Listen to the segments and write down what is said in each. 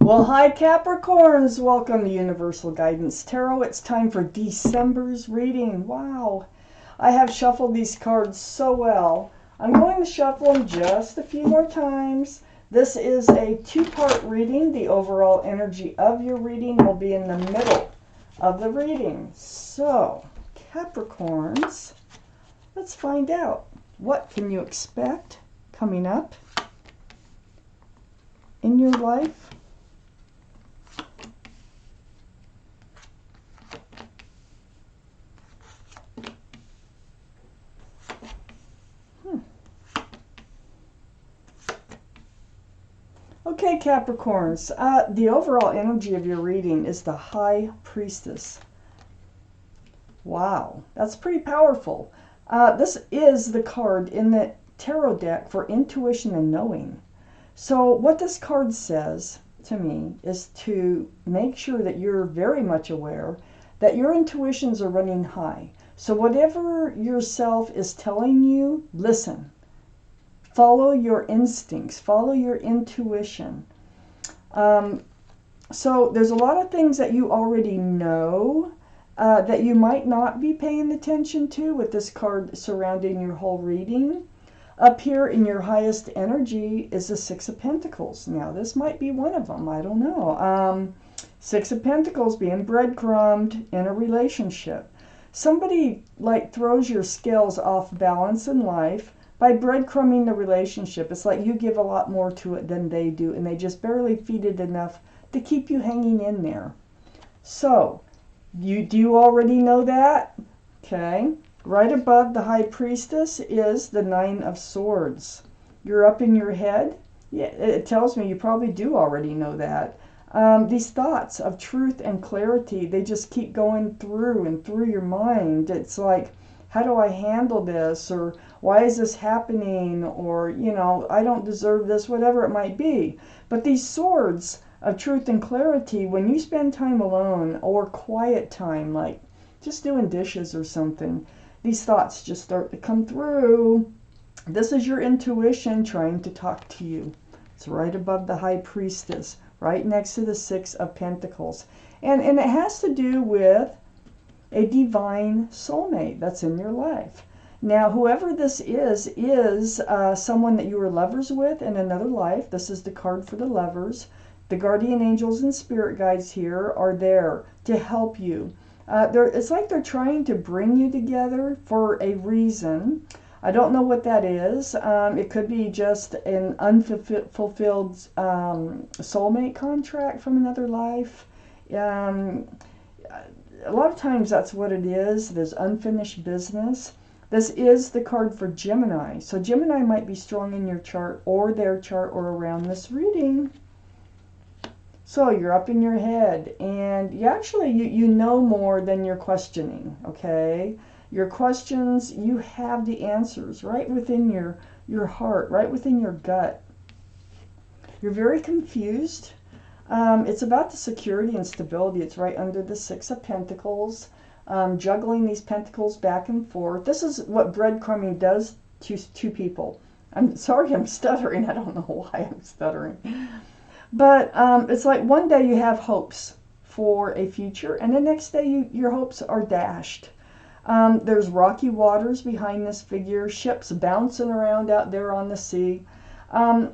Well, hi Capricorns, welcome to Universal Guidance Tarot. It's time for December's reading. Wow, I have shuffled these cards so well. I'm going to shuffle them just a few more times. This is a two-part reading. The overall energy of your reading will be in the middle of the reading. So, Capricorns, let's find out. What can you expect coming up in your life? Okay, Capricorns, the overall energy of your reading is the High Priestess. Wow, that's pretty powerful. This is the card in the tarot deck for intuition and knowing. So what this card says to me is to make sure that you're very much aware that your intuitions are running high. So whatever yourself is telling you, listen. Follow your instincts, follow your intuition. So there's a lot of things that you already know that you might not be paying attention to with this card surrounding your whole reading. Up here in your highest energy is the Six of Pentacles. Now this might be one of them, I don't know. Six of Pentacles being breadcrumbed in a relationship. Somebody like throws your scales off balance in life by breadcrumbing the relationship. It's like you give a lot more to it than they do, and they just barely feed it enough to keep you hanging in there. So, do you already know that? Okay. Right above the High Priestess is the Nine of Swords. You're up in your head? Yeah, it tells me you probably do already know that. These thoughts of truth and clarity, they just keep going through and through your mind. It's like, how do I handle this? Or why is this happening? Or, you know, I don't deserve this, whatever it might be. But these swords of truth and clarity, when you spend time alone or quiet time, like just doing dishes or something, these thoughts just start to come through. This is your intuition trying to talk to you. It's right above the High Priestess, right next to the Six of Pentacles. And it has to do with a divine soulmate that's in your life. Now, whoever this is someone that you were lovers with in another life. This is the card for the lovers. The guardian angels and spirit guides here are there to help you. It's like they're trying to bring you together for a reason. I don't know what that is. It could be just an unfulfilled soulmate contract from another life. A lot of times that's what it is. There's unfinished business. This is the card for Gemini. So Gemini might be strong in your chart or their chart or around this reading. So you're up in your head and you know more than you're questioning, okay? Your questions, you have the answers right within your heart, right within your gut. You're very confused. It's about the security and stability. It's right under the Six of Pentacles, juggling these pentacles back and forth. This is what breadcrumbing does to people. I'm sorry I'm stuttering. I don't know why I'm stuttering. But it's like one day you have hopes for a future, and the next day your hopes are dashed. There's rocky waters behind this figure, ships bouncing around out there on the sea.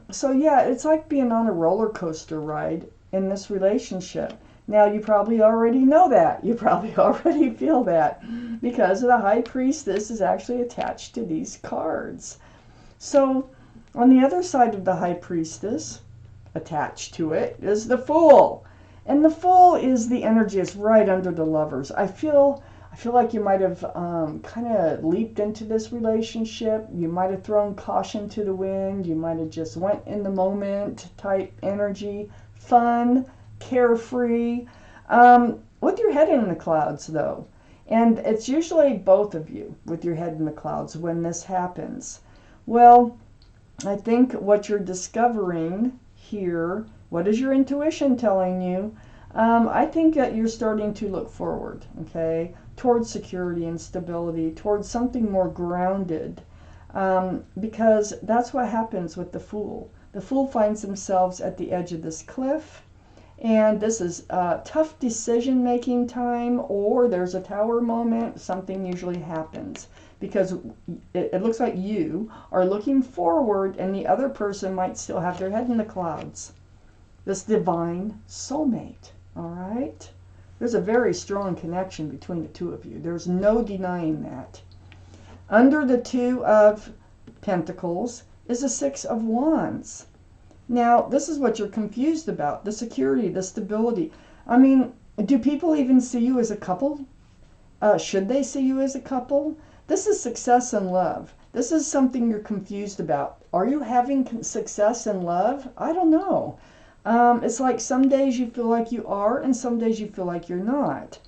So yeah, it's like being on a roller coaster ride in this relationship. Now you probably already know that. You probably already feel that because the High Priestess is actually attached to these cards. So on the other side of the High Priestess, attached to it, is the Fool. And the Fool is the energy. It's right under the Lovers. I feel like you might have kind of leaped into this relationship. You might have thrown caution to the wind. You might have just went in the moment type energy. Fun, carefree, with your head in the clouds though. And it's usually both of you with your head in the clouds when this happens. Well, I think what you're discovering here, what is your intuition telling you? I think that you're starting to look forward, okay, towards security and stability, towards something more grounded, because that's what happens with the Fool. The Fool finds themselves at the edge of this cliff, And this is a tough decision-making time, or there's a tower moment. Something usually happens because it looks like you are looking forward and the other person might still have their head in the clouds. This divine soulmate, all right? There's a very strong connection between the two of you. There's no denying that. Under the Two of Pentacles is the Six of Wands. Now, this is what you're confused about, the security, the stability. I mean, do people even see you as a couple? Should they see you as a couple? This is success in love. This is something you're confused about. Are you having success in love? I don't know. It's like some days you feel like you are and some days you feel like you're not.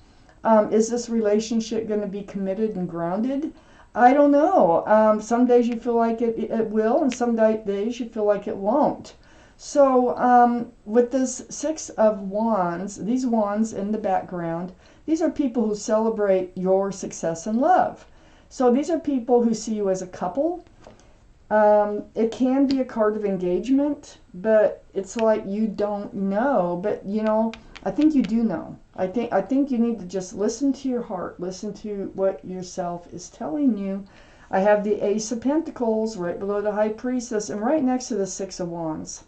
Is this relationship going to be committed and grounded? I don't know. Some days you feel like it will, and some days you feel like it won't. So with this Six of Wands, these wands in the background, these are people who celebrate your success in love. So these are people who see you as a couple. It can be a card of engagement, but it's like you don't know. But you know, I think you do know. I think you need to just listen to your heart, listen to what yourself is telling you. I have the Ace of Pentacles right below the High Priestess and right next to the Six of Wands.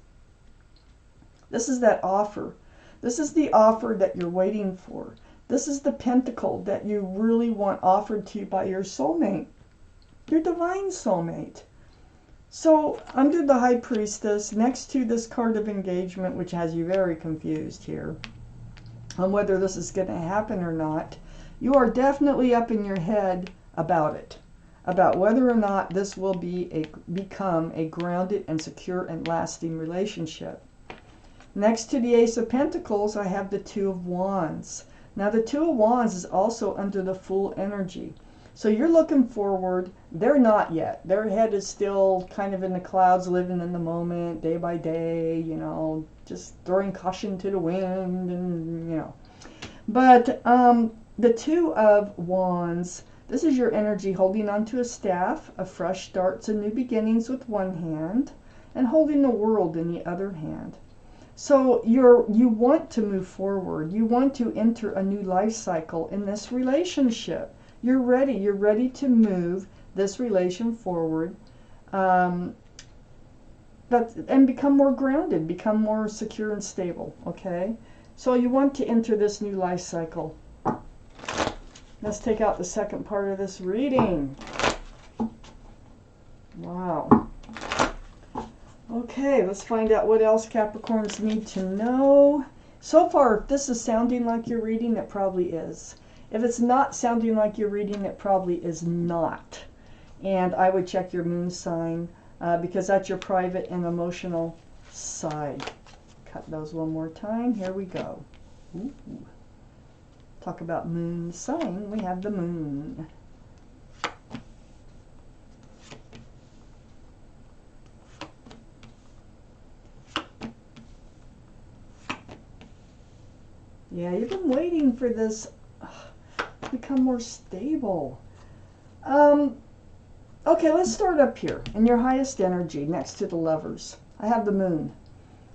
This is that offer. This is the offer that you're waiting for. This is the pentacle that you really want offered to you by your soulmate, your divine soulmate. So under the High Priestess, next to this card of engagement, which has you very confused here on whether this is going to happen or not, you are definitely up in your head about it, about whether or not this will become a grounded and secure and lasting relationship. Next to the Ace of Pentacles, I have the Two of Wands. Now the Two of Wands is also under the Fool energy. So you're looking forward. They're not yet. Their head is still kind of in the clouds, living in the moment, day by day, you know, just throwing caution to the wind, and, you know. But the Two of Wands, this is your energy holding onto a staff, of fresh starts and new beginnings with one hand, and holding the world in the other hand. So you want to move forward. You want to enter a new life cycle in this relationship. You're ready to move this relation forward, and become more grounded, become more secure and stable, okay? So you want to enter this new life cycle. Let's take out the second part of this reading. Wow. Okay, let's find out what else Capricorns need to know. So far, if this is sounding like you're reading, it probably is. If it's not sounding like you're reading, it probably is not. And I would check your moon sign because that's your private and emotional side. Cut those one more time. Here we go. Ooh. Talk about moon sign. We have the moon. Yeah, you've been waiting for this to become more stable. Okay, let's start up here in your highest energy next to the Lovers. I have the moon.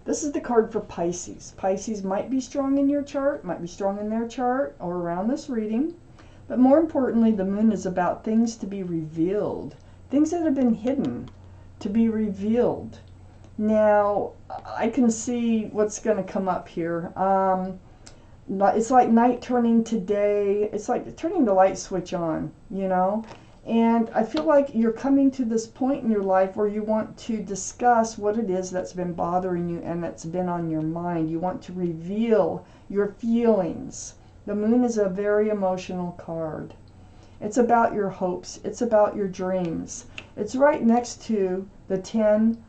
This is the card for Pisces. Pisces might be strong in your chart, might be strong in their chart, or around this reading. But more importantly, the moon is about things to be revealed, things that have been hidden to be revealed. Now, I can see what's going to come up here. It's like night turning to day. It's like turning the light switch on, you know. And I feel like you're coming to this point in your life where you want to discuss what it is that's been bothering you and that's been on your mind. You want to reveal your feelings. The moon is a very emotional card. It's about your hopes. It's about your dreams. It's right next to the Ten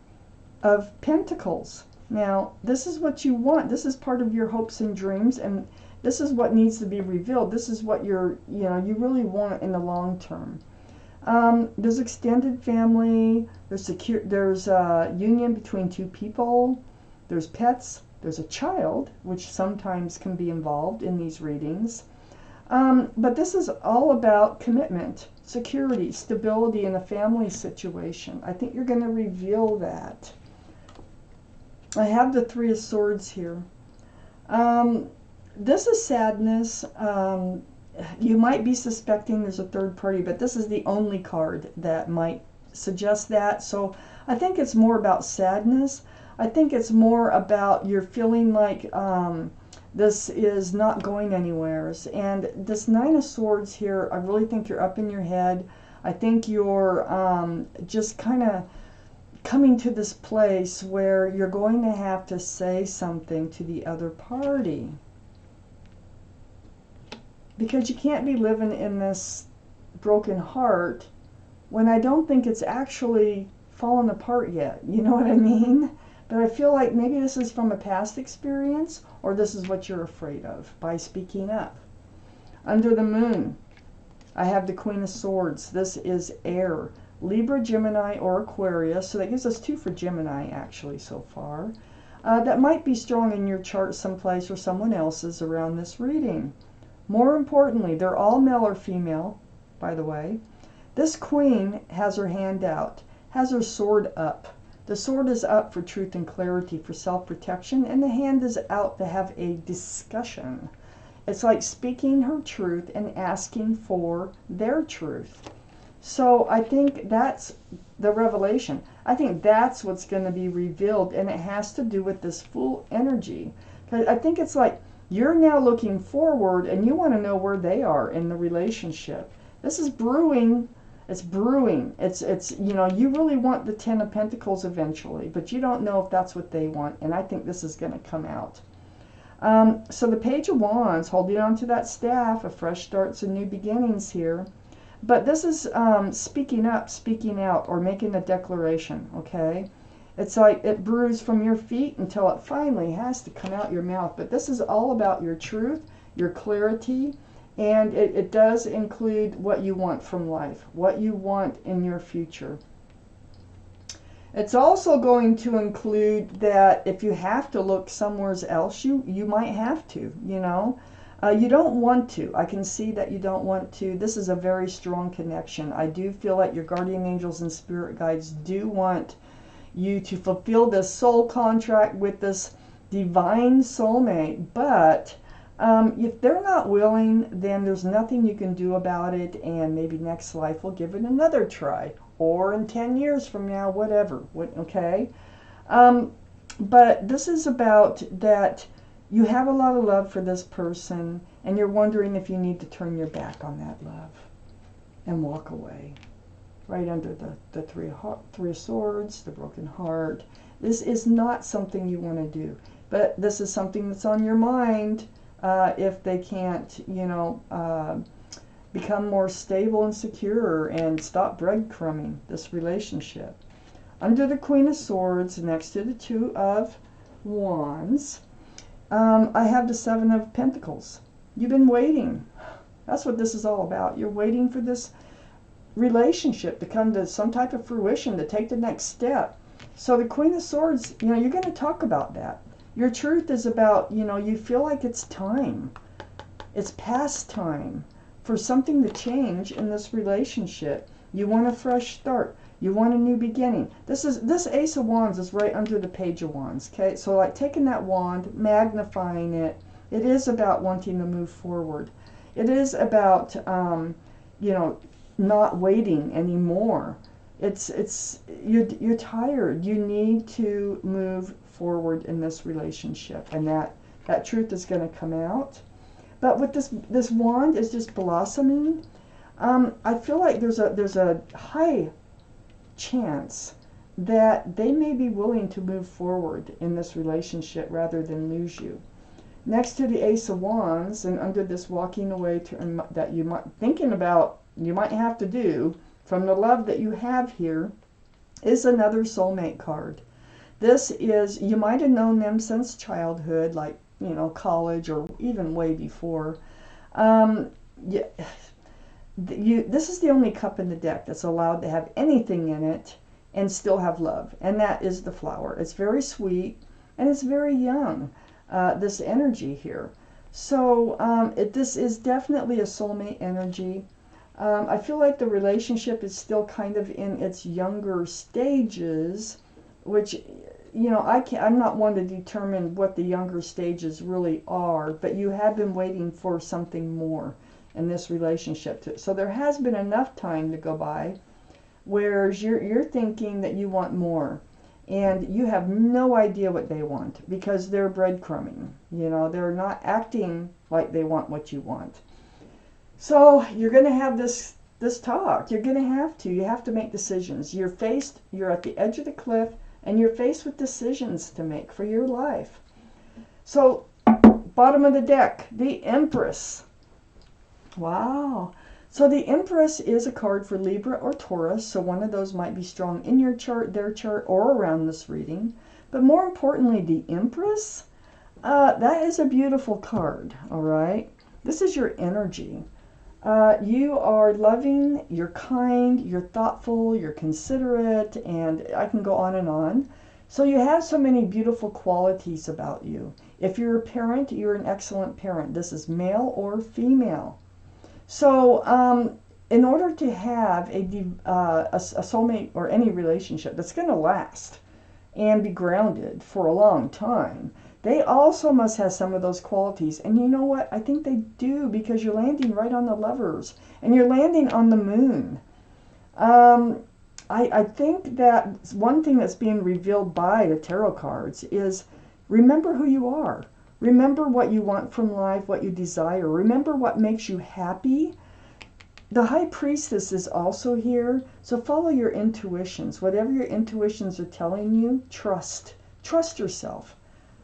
of Pentacles. Now, this is what you want. This is part of your hopes and dreams, and this is what needs to be revealed. This is what you really want in the long term. There's extended family. There's union between two people. There's pets. There's a child, which sometimes can be involved in these readings. But this is all about commitment, security, stability in a family situation. I think you're going to reveal that. I have the Three of Swords here. This is sadness. You might be suspecting there's a third party, but this is the only card that might suggest that. So I think it's more about sadness. I think it's more about you're feeling like this is not going anywhere. And this Nine of Swords here, I really think you're up in your head. I think you're just kind of coming to this place where you're going to have to say something to the other party. Because you can't be living in this broken heart when I don't think it's actually fallen apart yet. You know what I mean? But I feel like maybe this is from a past experience, or this is what you're afraid of by speaking up. Under the moon, I have the Queen of Swords. This is air. Libra, Gemini, or Aquarius. So that gives us 2 for Gemini, actually, so far. That might be strong in your chart someplace or someone else's around this reading. More importantly, they're all male or female, by the way. This queen has her hand out, has her sword up. The sword is up for truth and clarity, for self-protection, and the hand is out to have a discussion. It's like speaking her truth and asking for their truth. So I think that's the revelation. I think that's what's going to be revealed, and it has to do with this Fool energy. I think it's like you're now looking forward and you want to know where they are in the relationship. This is brewing. It's brewing. It's you know, you really want the Ten of Pentacles eventually, but you don't know if that's what they want, and I think this is going to come out. So the Page of Wands, holding on to that staff, a fresh starts and new beginnings here. But this is speaking up, speaking out, or making a declaration, okay? It's like it brews from your feet until it finally has to come out your mouth. But this is all about your truth, your clarity, and it does include what you want from life, what you want in your future. It's also going to include that if you have to look somewhere else, you might have to, you know. You don't want to. I can see that you don't want to. This is a very strong connection. I do feel like your guardian angels and spirit guides do want you to fulfill this soul contract with this divine soulmate. But if they're not willing, then there's nothing you can do about it. And maybe next life we'll give it another try. Or in 10 years from now, whatever. Okay? But this is about that. You have a lot of love for this person, and you're wondering if you need to turn your back on that love and walk away. Right under the three of Swords, the broken heart. This is not something you want to do, but this is something that's on your mind if they can't, you know, become more stable and secure and stop breadcrumbing this relationship. Under the Queen of Swords, next to the Two of Wands, I have the Seven of Pentacles. You've been waiting. That's what this is all about. You're waiting for this relationship to come to some type of fruition, to take the next step. So the Queen of Swords, you know, you're going to talk about that. Your truth is about, you know, you feel like it's time. It's past time for something to change in this relationship. You want a fresh start. You want a new beginning. This Ace of Wands is right under the Page of Wands. Okay, so like taking that wand, magnifying it, it is about wanting to move forward. It is about, you know, not waiting anymore. You're tired. You need to move forward in this relationship, and that truth is going to come out. But with this wand is just blossoming. I feel like there's a high chance that they may be willing to move forward in this relationship rather than lose you. Next to the Ace of Wands, and under this walking away that you might thinking about, you might have to do from the love that you have here, is another soulmate card. This is, you might have known them since childhood, like, you know, college or even way before. This is the only cup in the deck that's allowed to have anything in it and still have love, and that is the flower. It's very sweet and it's very young, this energy here. So this is definitely a soulmate energy. I feel like the relationship is still kind of in its younger stages, which, you know, I'm not one to determine what the younger stages really are, but you have been waiting for something more in this relationship. So there has been enough time to go by, whereas you're thinking that you want more, and you have no idea what they want because they're breadcrumbing. You know, they're not acting like they want what you want. So you're going to have this talk. You're going to have to. You have to make decisions. You're at the edge of the cliff, and you're faced with decisions to make for your life. So, bottom of the deck, the Empress. Wow. So the Empress is a card for Libra or Taurus, so one of those might be strong in your chart, their chart, or around this reading. But more importantly, the Empress, that is a beautiful card, all right? This is your energy. You are loving, you're kind, you're thoughtful, you're considerate, and I can go on and on. So you have so many beautiful qualities about you. If you're a parent, you're an excellent parent. This is male or female. So in order to have a soulmate or any relationship that's going to last and be grounded for a long time, they also must have some of those qualities. And you know what? I think they do, because you're landing right on the Lovers, and you're landing on the Moon. I think that one thing that's being revealed by the tarot cards is, remember who you are. Remember what you want from life, what you desire. Remember what makes you happy. The High Priestess is also here, so follow your intuitions. Whatever your intuitions are telling you, trust. Trust yourself.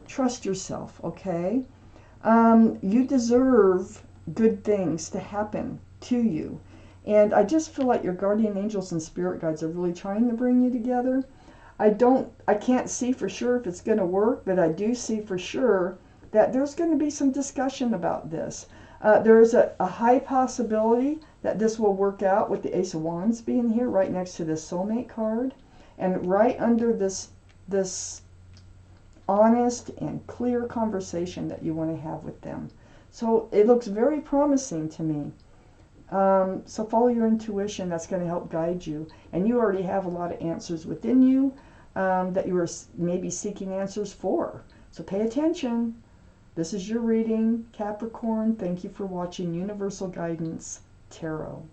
Trust yourself, okay? You deserve good things to happen to you. And I just feel like your guardian angels and spirit guides are really trying to bring you together. I can't see for sure if it's going to work, but I do see for sure that there's going to be some discussion about this. There's a high possibility that this will work out with the Ace of Wands being here right next to this soulmate card, and right under this honest and clear conversation that you want to have with them. So it looks very promising to me. So follow your intuition. That's going to help guide you. And you already have a lot of answers within you that you are maybe seeking answers for. So pay attention. This is your reading, Capricorn. Thank you for watching Universal Guidance Tarot.